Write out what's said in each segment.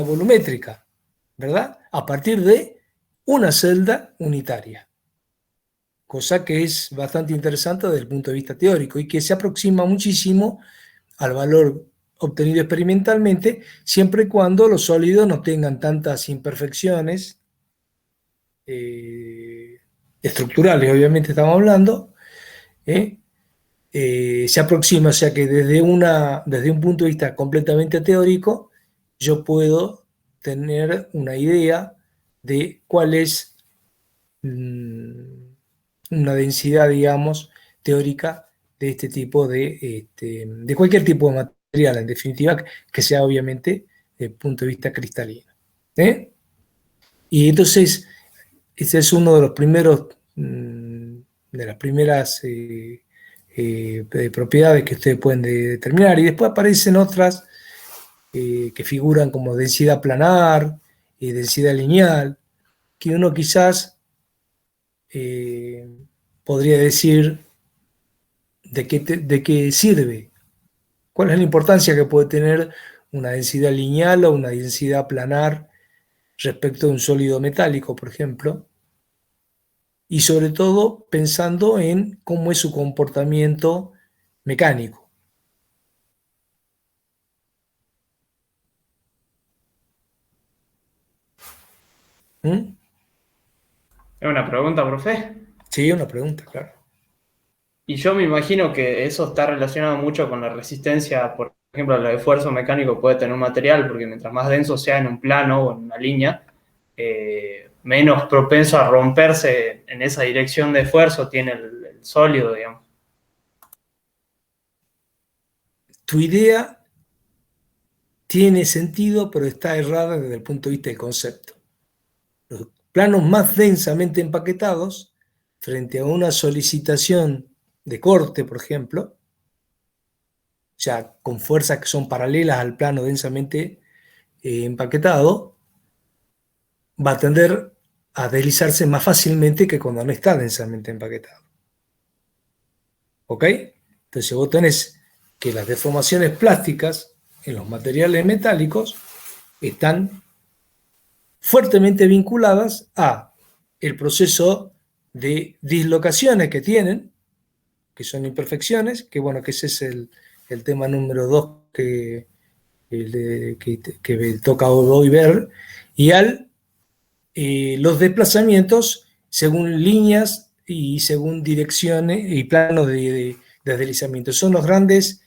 volumétrica, ¿verdad? A partir de una celda unitaria, cosa que es bastante interesante desde el punto de vista teórico y que se aproxima muchísimo al valor obtenido experimentalmente, siempre y cuando los sólidos no tengan tantas imperfecciones estructurales, obviamente estamos hablando, ¿eh? Se aproxima, o sea que desde un punto de vista completamente teórico, yo puedo tener una idea de cuál es una densidad, digamos, teórica de este tipo de cualquier tipo de material, en definitiva, que sea obviamente desde el punto de vista cristalino. ¿Eh? Y entonces, ese es uno de los primeros, de las primeras propiedades que ustedes pueden determinar. Y después aparecen otras que figuran como densidad planar y densidad lineal, que uno quizás eh, podría decir de qué sirve, cuál es la importancia que puede tener una densidad lineal o una densidad planar respecto de un sólido metálico, por ejemplo, y sobre todo pensando en cómo es su comportamiento mecánico. ¿Mm? Es una pregunta, profe. Sí, una pregunta, claro. Y yo me imagino que eso está relacionado mucho con la resistencia, por ejemplo, el esfuerzo mecánico puede tener un material, porque mientras más denso sea en un plano o en una línea, menos propenso a romperse en esa dirección de esfuerzo tiene el sólido, digamos. Tu idea tiene sentido, pero está errada desde el punto de vista del concepto. Los planos más densamente empaquetados, frente a una solicitación de corte, por ejemplo, o sea, con fuerzas que son paralelas al plano densamente empaquetado, va a tender a deslizarse más fácilmente que cuando no está densamente empaquetado. ¿Ok? Entonces vos tenés que las deformaciones plásticas en los materiales metálicos están fuertemente vinculadas a el proceso de dislocaciones que tienen, que son imperfecciones, que bueno, que ese es el tema número 2 que toca hoy ver, y al los desplazamientos según líneas y según direcciones y planos de deslizamiento. Son los grandes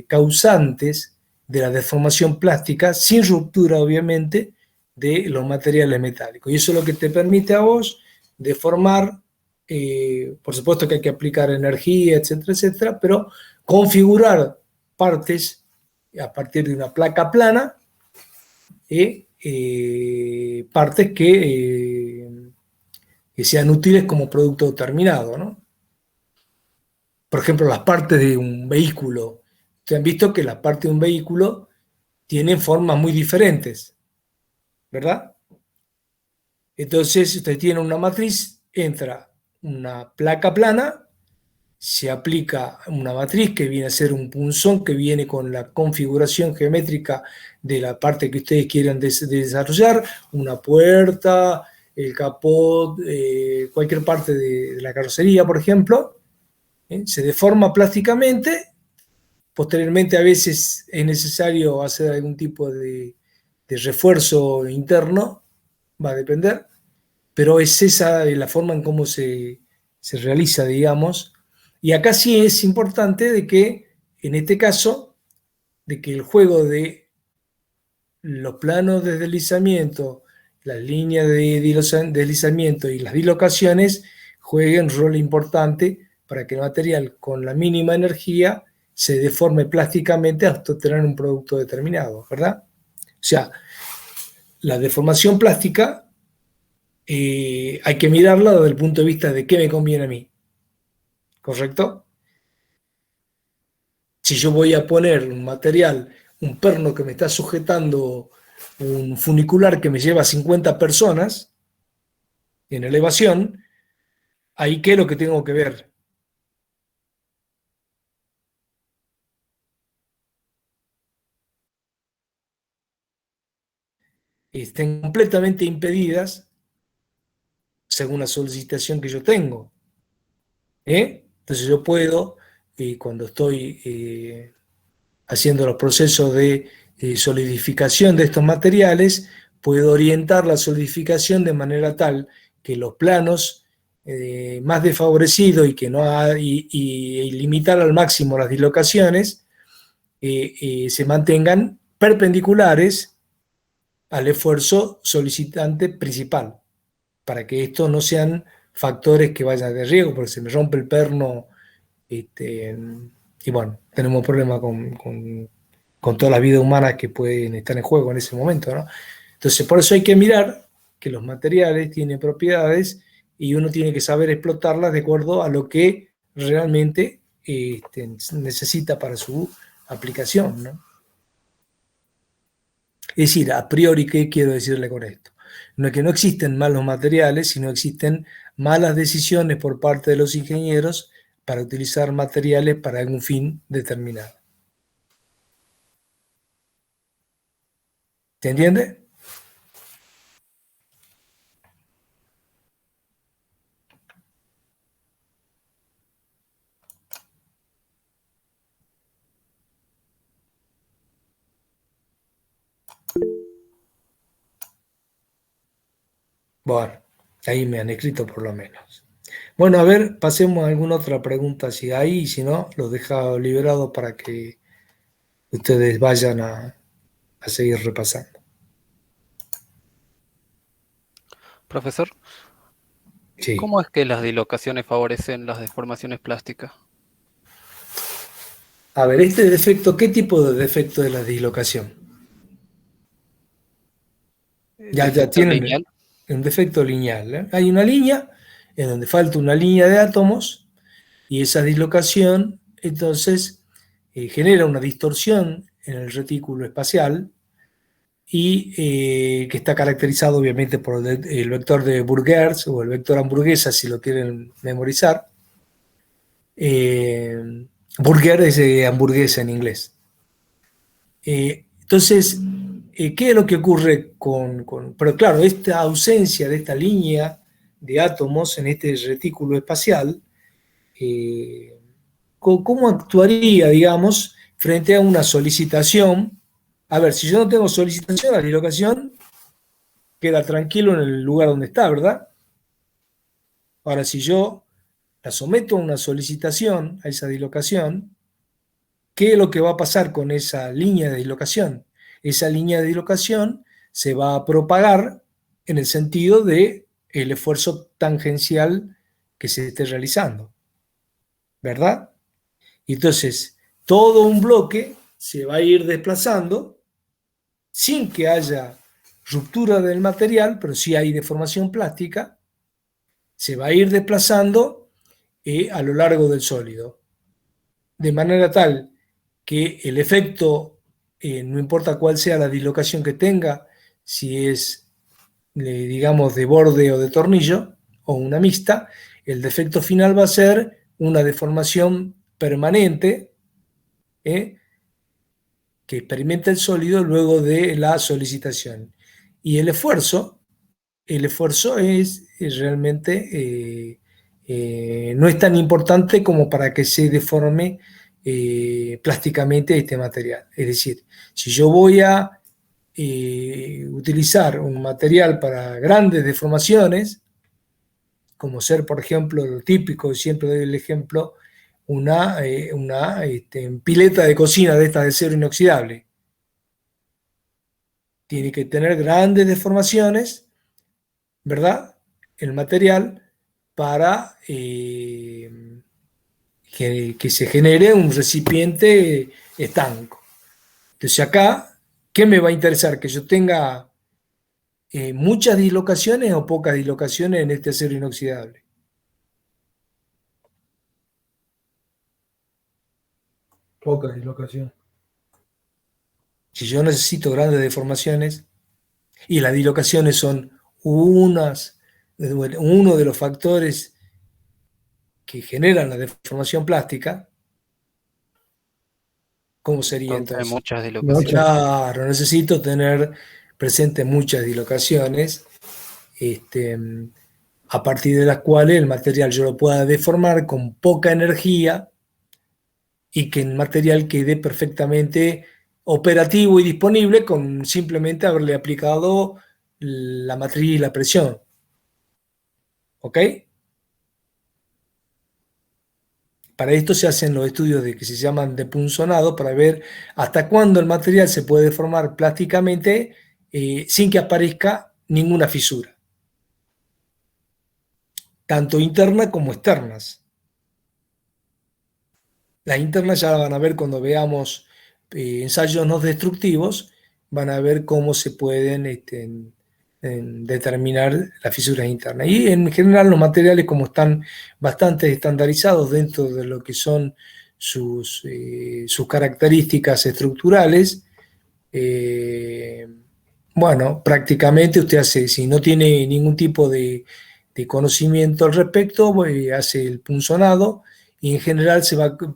causantes de la deformación plástica, sin ruptura obviamente, de los materiales metálicos. Y eso es lo que te permite a vos deformar, por supuesto que hay que aplicar energía, etcétera, etcétera, pero configurar partes a partir de una placa plana partes que sean útiles como producto terminado, ¿no? Por ejemplo, las partes de un vehículo. Ustedes han visto que las partes de un vehículo tienen formas muy diferentes, ¿verdad? Entonces, usted tiene una matriz, entra una placa plana, se aplica una matriz que viene a ser un punzón que viene con la configuración geométrica de la parte que ustedes quieran desarrollar, una puerta, el capot, cualquier parte de la carrocería, por ejemplo, se deforma plásticamente. Posteriormente, a veces es necesario hacer algún tipo de refuerzo interno, va a depender, pero es esa la forma en cómo se realiza, digamos. Y acá sí es importante de que, en este caso, de que el juego de los planos de deslizamiento, las líneas de deslizamiento y las dislocaciones jueguen un rol importante para que el material con la mínima energía se deforme plásticamente hasta obtener un producto determinado, ¿verdad? O sea, la deformación plástica hay que mirarla desde el punto de vista de qué me conviene a mí, ¿correcto? Si yo voy a poner un material, un perno que me está sujetando un funicular que me lleva 50 personas en elevación, ahí qué es lo que tengo que ver. estén completamente impedidas según la solicitación que yo tengo. Entonces yo puedo, cuando estoy haciendo los procesos de solidificación de estos materiales, puedo orientar la solidificación de manera tal que los planos más desfavorecidos y, que no y limitar al máximo las dislocaciones se mantengan perpendiculares al esfuerzo solicitante principal, para que estos no sean factores que vayan de riesgo, porque se me rompe el perno y bueno, tenemos problemas con todas las vidas humanas que pueden estar en juego en ese momento, ¿no? Entonces, por eso hay que mirar que los materiales tienen propiedades y uno tiene que saber explotarlas de acuerdo a lo que realmente necesita para su aplicación, ¿no? Es decir, a priori, ¿qué quiero decirle con esto? No es que no existen malos materiales, sino existen malas decisiones por parte de los ingenieros para utilizar materiales para algún fin determinado. ¿Se entiende? Bueno, ahí me han escrito por lo menos. Bueno, a ver, pasemos a alguna otra pregunta si hay, y si no, los dejo liberados para que ustedes vayan a seguir repasando. Profesor, Sí. ¿cómo es que las dislocaciones favorecen las deformaciones plásticas? A ver, este defecto, ¿qué tipo de defecto de la dislocación? Ya ¿Defecto tienen lineal? un defecto lineal, ¿eh? Hay una línea en donde falta una línea de átomos y esa dislocación entonces genera una distorsión en el retículo espacial y que está caracterizado obviamente por el vector de Burgers o el vector hamburguesa si lo quieren memorizar. Burger es hamburguesa en inglés. Entonces, ¿qué es lo que ocurre Pero claro, esta ausencia de esta línea de átomos en este retículo espacial, ¿cómo actuaría, digamos, frente a una solicitación? A ver, si yo no tengo solicitación, la dislocación queda tranquilo en el lugar donde está, ¿verdad? Ahora, si yo la someto a una solicitación, a esa dislocación, ¿qué es lo que va a pasar con esa línea de dislocación? Esa línea de dislocación se va a propagar en el sentido de el esfuerzo tangencial que se esté realizando, ¿verdad? Entonces, todo un bloque se va a ir desplazando sin que haya ruptura del material, pero sí hay deformación plástica, se va a ir desplazando a lo largo del sólido, de manera tal que el efecto, no importa cuál sea la dislocación que tenga, si es, digamos, de borde o de tornillo, o una mixta, el defecto final va a ser una deformación permanente que experimenta el sólido luego de la solicitación. Y el esfuerzo es realmente no es tan importante como para que se deforme plásticamente este material. Es decir, si yo voy a utilizar un material para grandes deformaciones, como ser, por ejemplo, lo típico, siempre doy el ejemplo, una pileta de cocina de estas de acero inoxidable. Tiene que tener grandes deformaciones, ¿verdad? El material para que se genere un recipiente estanco. Entonces acá, ¿qué me va a interesar? Que yo tenga muchas dislocaciones o pocas dislocaciones en este acero inoxidable. Pocas dislocaciones. Si yo necesito grandes deformaciones y las dislocaciones son uno de los factores que generan la deformación plástica, ¿cómo sería Entonces hay entonces? muchas dislocaciones. Claro, necesito tener, presenten muchas dislocaciones, a partir de las cuales el material yo lo pueda deformar con poca energía y que el material quede perfectamente operativo y disponible con simplemente haberle aplicado la matriz y la presión. ¿Ok? Para esto se hacen los estudios que se llaman de punzonado para ver hasta cuándo el material se puede deformar plásticamente sin que aparezca ninguna fisura, tanto interna como externas. Las internas ya van a ver cuando veamos ensayos no destructivos, van a ver cómo se pueden determinar las fisuras internas. Y en general los materiales, como están bastante estandarizados dentro de lo que son sus características estructurales, bueno, prácticamente usted hace, si no tiene ningún tipo de conocimiento al respecto, hace el punzonado y en general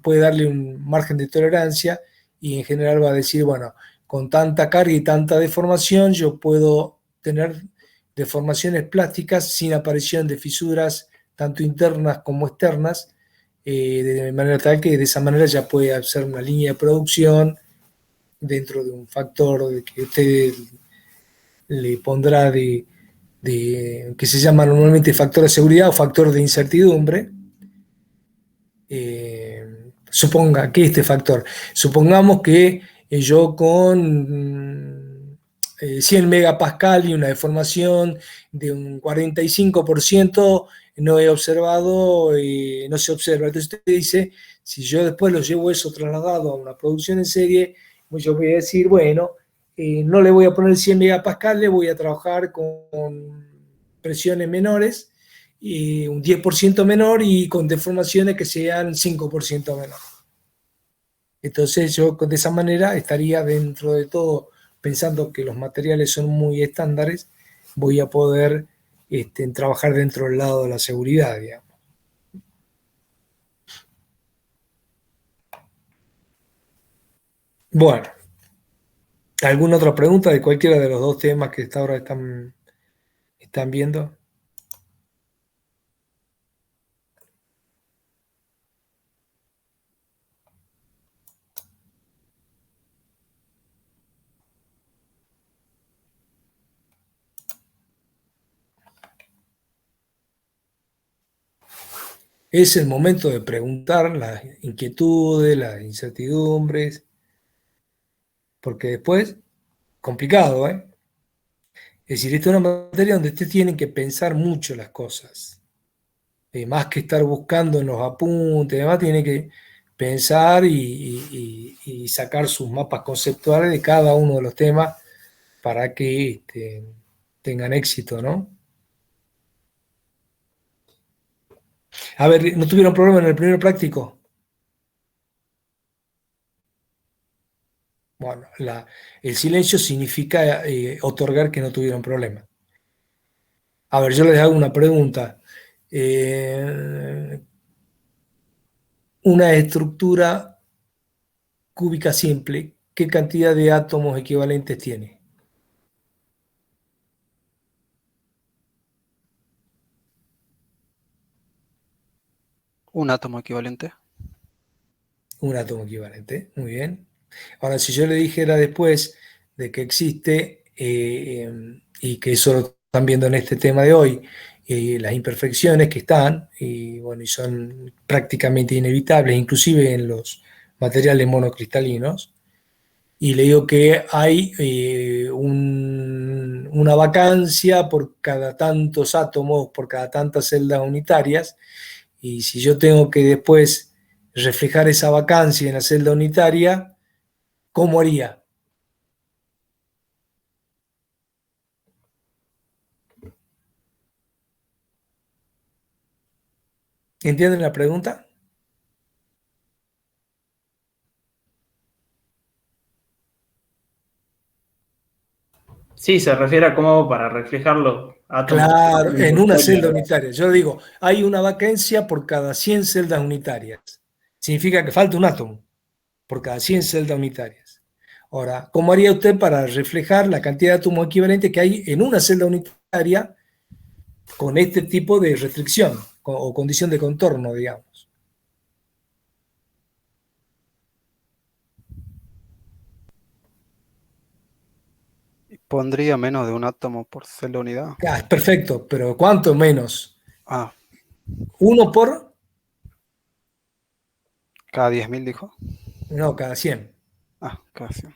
puede darle un margen de tolerancia y en general va a decir, bueno, con tanta carga y tanta deformación yo puedo tener deformaciones plásticas sin aparición de fisuras tanto internas como externas, de manera tal que de esa manera ya puede hacer una línea de producción dentro de un factor que usted le pondrá que se llama normalmente factor de seguridad o factor de incertidumbre. Suponga que supongamos que yo con 100 megapascal y una deformación de un 45% no he observado, no se observa. Entonces usted dice, si yo después lo llevo eso trasladado a una producción en serie, pues yo voy a decir, bueno, no le voy a poner 100 megapascal, le voy a trabajar con presiones menores, y un 10% menor y con deformaciones que sean 5% menor. Entonces yo de esa manera estaría dentro de todo, pensando que los materiales son muy estándares, voy a poder trabajar dentro del lado de la seguridad, digamos. Bueno, ¿alguna otra pregunta de cualquiera de los dos temas que hasta ahora están viendo? Es el momento de preguntar las inquietudes, las incertidumbres, porque después, complicado, ¿eh? Es decir, esta es una materia donde usted tiene que pensar mucho las cosas. Más que estar buscando en los apuntes, además tiene que pensar y sacar sus mapas conceptuales de cada uno de los temas para que tengan éxito, ¿no? A ver, ¿no tuvieron problema en el primer práctico? Bueno, el silencio significa otorgar que no tuvieron problema. A ver, yo les hago una pregunta. Una estructura cúbica simple, ¿qué cantidad de átomos equivalentes tiene? Un átomo equivalente. Un átomo equivalente, muy bien. Ahora, si yo le dijera después de que existe, y que eso lo están viendo en este tema de hoy, las imperfecciones que están, y bueno, y son prácticamente inevitables, inclusive en los materiales monocristalinos, y le digo que hay una vacancia por cada tantos átomos, por cada tantas celdas unitarias, y si yo tengo que después reflejar esa vacancia en la celda unitaria, ¿cómo haría? ¿Entienden la pregunta? Sí, se refiere a cómo hago para reflejar los átomos. Claro, en una celda unitaria. Yo digo, hay una vacancia por cada 100 celdas unitarias. Significa que falta un átomo por cada 100 celdas unitarias. Ahora, ¿cómo haría usted para reflejar la cantidad de átomos equivalentes que hay en una celda unitaria con este tipo de restricción o condición de contorno, digamos? Pondría menos de un átomo por celda unidad. Ah, perfecto, pero ¿cuánto menos? Ah, ¿Uno por? cada 10.000 dijo. No, cada 100. Ah, cada 100.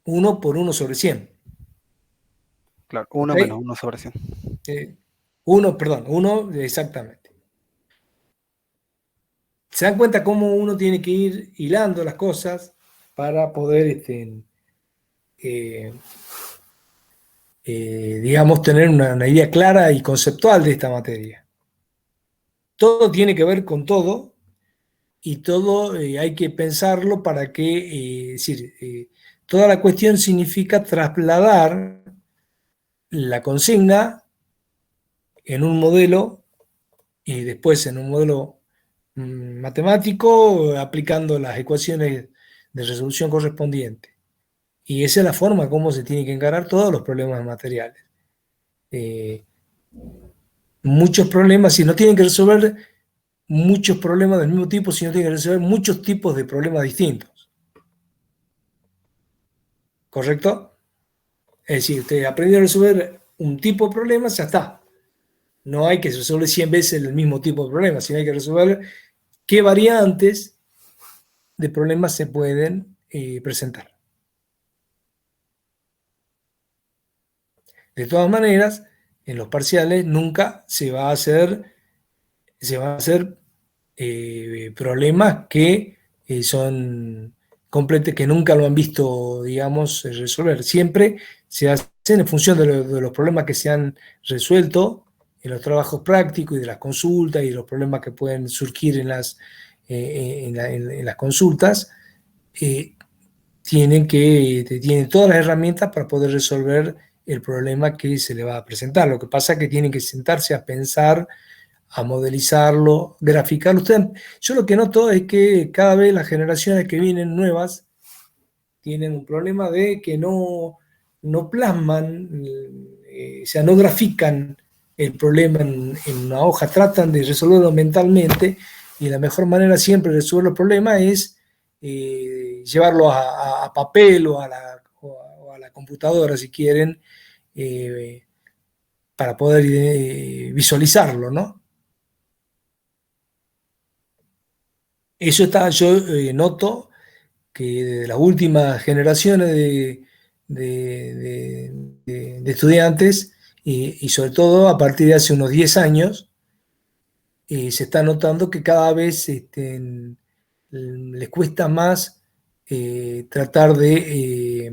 Uno por 1/100. Claro, ¿Ok? 1 menos 1/100. Perdón, uno exactamente. ¿Se dan cuenta cómo uno tiene que ir hilando las cosas para poder, eh, digamos, tener una idea clara y conceptual de esta materia? Todo tiene que ver con todo y todo hay que pensarlo para que, es decir, toda la cuestión significa trasladar la consigna en un modelo y después en un modelo matemático aplicando las ecuaciones de resolución correspondientes. Y esa es la forma como se tienen que encarar todos los problemas materiales. Eh, Muchos problemas, si no tienen que resolver muchos problemas del mismo tipo, sino tienen que resolver muchos tipos de problemas distintos. ¿Correcto? Es decir, usted aprendió a resolver un tipo de problema, ya está. No hay que resolver 100 veces el mismo tipo de problema, sino hay que resolver qué variantes de problemas se pueden presentar. De todas maneras, en los parciales nunca se va a hacer problemas que son completos, que nunca lo han visto, digamos, resolver. Siempre se hacen en función de los problemas que se han resuelto en los trabajos prácticos y de las consultas y los problemas que pueden surgir en las consultas. eh, tienen todas las herramientas para poder resolver el problema que se le va a presentar. Lo que pasa es que tienen que sentarse a pensar, a modelizarlo, graficarlo. Yo lo que noto es que cada vez las generaciones que vienen nuevas tienen un problema de que no plasman, o sea, no grafican el problema en una hoja, tratan de resolverlo mentalmente y la mejor manera siempre de resolver el problema es llevarlo a papel o a la computadora, si quieren, eh, para poder visualizarlo, ¿no? Eso está, yo noto que de las últimas generaciones de estudiantes y sobre todo a partir de hace unos 10 años, se está notando que cada vez les cuesta más tratar de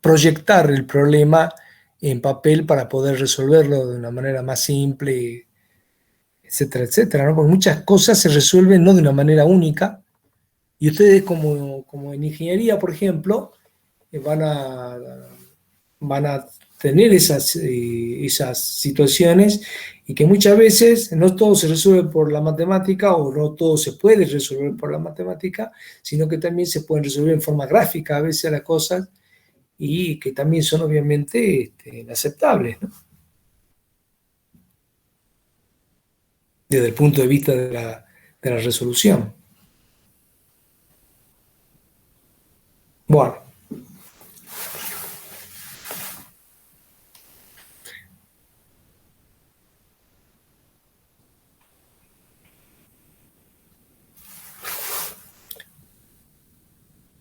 proyectar el problema en papel para poder resolverlo de una manera más simple, etcétera, etcétera, ¿no? Porque muchas cosas se resuelven no de una manera única y ustedes como en ingeniería, por ejemplo, van a tener esas situaciones y que muchas veces no todo se resuelve por la matemática o no todo se puede resolver por la matemática, sino que también se pueden resolver en forma gráfica a veces las cosas y que también son obviamente inaceptables, ¿no? Desde el punto de vista de la resolución. Bueno,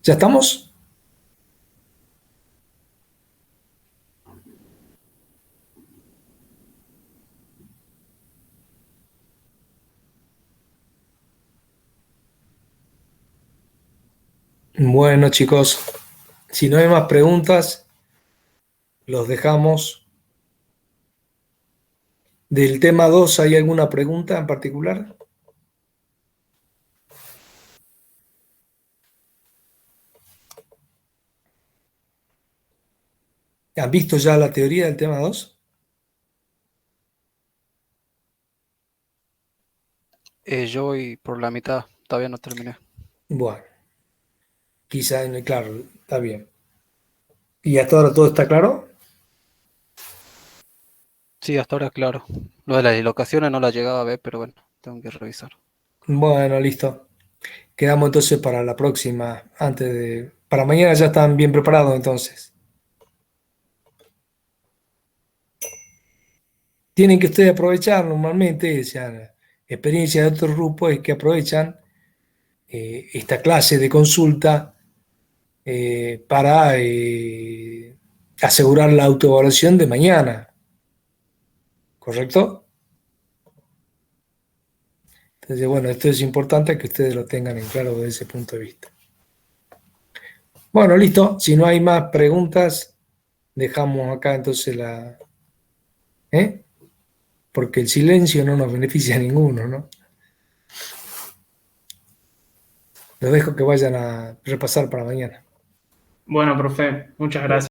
¿ya estamos? Bueno, chicos, si no hay más preguntas, los dejamos. Del tema 2, ¿hay alguna pregunta en particular? ¿Han visto ya la teoría del tema 2? Yo voy por la mitad, todavía no terminé. Bueno, Quizá, claro, está bien. ¿Y hasta ahora todo está claro? Sí, hasta ahora claro. Lo de las dislocaciones no la llegaba a ver, pero bueno, tengo que revisar. Bueno, listo. Quedamos entonces para la próxima, para mañana ya están bien preparados entonces. Tienen que ustedes aprovechar normalmente, o sea, experiencia de otros grupos es que aprovechan esta clase de consulta para asegurar la autoevaluación de mañana, ¿correcto? Entonces, bueno, esto es importante que ustedes lo tengan en claro desde ese punto de vista. Bueno, listo. Si no hay más preguntas, dejamos acá entonces ¿eh? Porque el silencio no nos beneficia a ninguno, ¿no? Los dejo que vayan a repasar para mañana. Bueno, profe, muchas gracias.